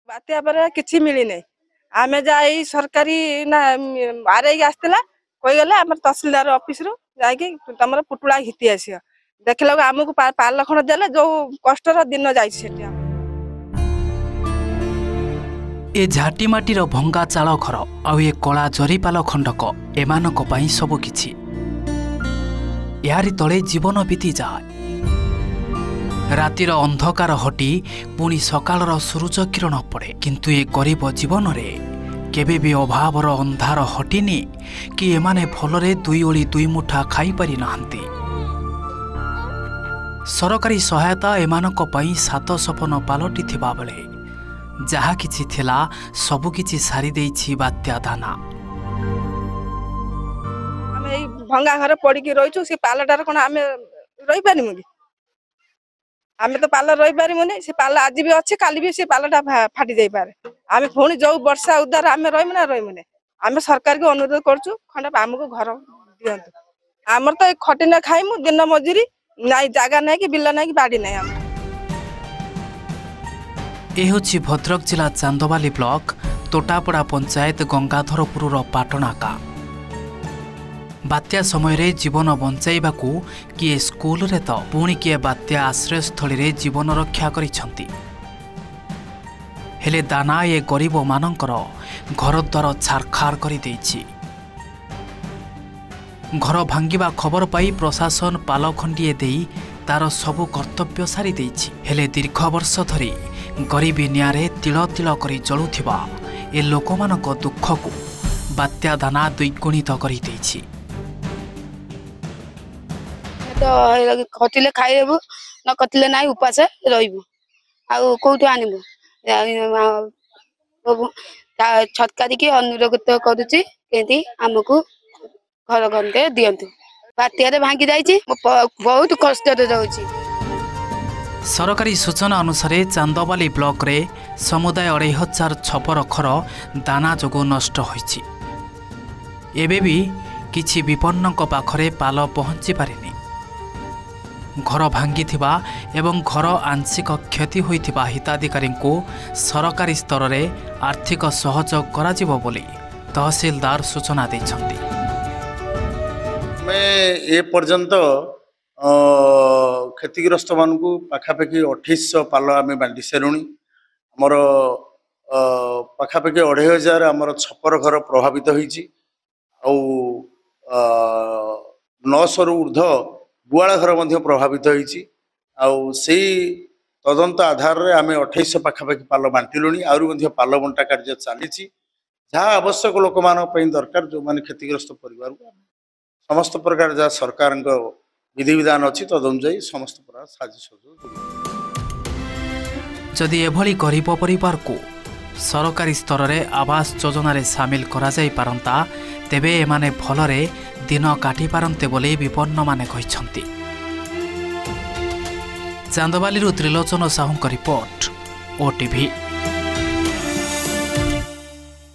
बात्या पर किछि मिली नै आमे जाई सरकारी ना आरई आस्तिला कोई गले हमर तहसीलदार ऑफिस रु जाई कि तमरा पुटुळा हिती आसियो देखला हमकु पाल खण देले जो कष्टर दिन जाई सेठी ए झाटीमाटीर भंगा चाल घर आउ ए कला जरीपाल खंडक एमानक पई सब किछि यारी तले जीवन बीती जाए रातिर अंधकार हटी पुणी सकाळर सूरज किरण पड़े किंतु ए गरीब जीवन रे केबे भी अभावर अंधार हटिनी कि एमाने भलरे दुई ओली दुई मुठा खाई पारि नाहंती। सरकारी सहायता एमानक पई सात सपन पालटी थिबा बेले जहा किछि थिला सबु किछि सारी देइछि बात्या दाना। आमे भंगा घर पड़ी कि रहिछु से पालटार कोन आमे रहि पारिमु कि आमे तो पाल रही पारिमुनी से पाल आज भी अच्छे काली भी से पालटा फाटी जाई पारे आमे पुणी जो वर्षा उद्धार आमे रहिमु ना रहिमुनी आमे सरकार को अनुरोध करछु खंडा हमको घर दियंतु हमर तो खटिना खाइमु दिन मजूरी नाई जागा नै कि बिल्ला नै कि बाड़ी नै हम ए होछि भद्रक जिला चांदबाली ब्लॉक तोटापड़ा पंचायत गंगाधरपुर पाटनाका बात्या समय रे जीवन बंचाइबाकू किए स्कूल रे तो पुणी किए बात्या आश्रयस्थली रे जीवन रक्षा करिसंती हेले दाना ए गरीब मानकर घर द्वार छारखार करि देछि। घर भांगिबा खबर पाई प्रशासन पाल खंडिए देई तार सबु कर्तव्य सारी देछि हेले दीर्घ वर्ष धरी गरीबी नियारे तिल तिल करी जळुथिबा ए लोकमानक दुख को बात्या दाना द्विगुणित करि देछि। तो खटिले खाइबु न कटिले नाइ उपास रहिबु आ कोठु आनिबु छटकारी की अनुरोध करूची केंती हमकु घर घंटे दियंतु बात्या रे भांगी जाईची बहुत कष्ट रे रहउची। सरकारी सूचना अनुसार चांदबाली ब्लॉक रे समुदाय 2500 छपर घर दाना जोगु नष्ट होईची एबे भी किछि विपन्नक पाखरे पाल पहुंची पारिनी। घर भांगी थिबा एवं घर आंशिक क्षति होइथिबा हिताधिकारी को सरकारी स्तर रे आर्थिक सहयोग करा जिवो बोली तहसीलदार सूचना दैछंती। मैं ए पर्यंत क्षतिग्रस्त मान को पाखापाखि 2800 पाल आम बांटी सारूणी आमर पाखापाखि 2500 आमर छपर घर प्रभावित होइछि आ 900 रु ऊर्ध गुआल घर मध्य प्रभावित होइछि आ सेही तदंत आधार रे आम 2800 पाखापाखि पाल बांटिलुणी आउरी मध्य पाल बंटा कार्य चलीछि जहाँ आवश्यक लोक मान पई दरकार जो माने क्षतिग्रस्त परिवार को समस्त प्रकार जहाँ सरकार विधि विधान अच्छी तदनुजाई समस्त प्रकार साहाय्य सहयोग जदि एभली गरीब परिवार को सरकारी स्तर रे आवास योजना रे शामिल करा जाई पारंता तेबे एमाने भलरे दिन काटी पारंते बोली विपन्न माने कहिसंती। Chandbali Trilochan Sahu report OTV.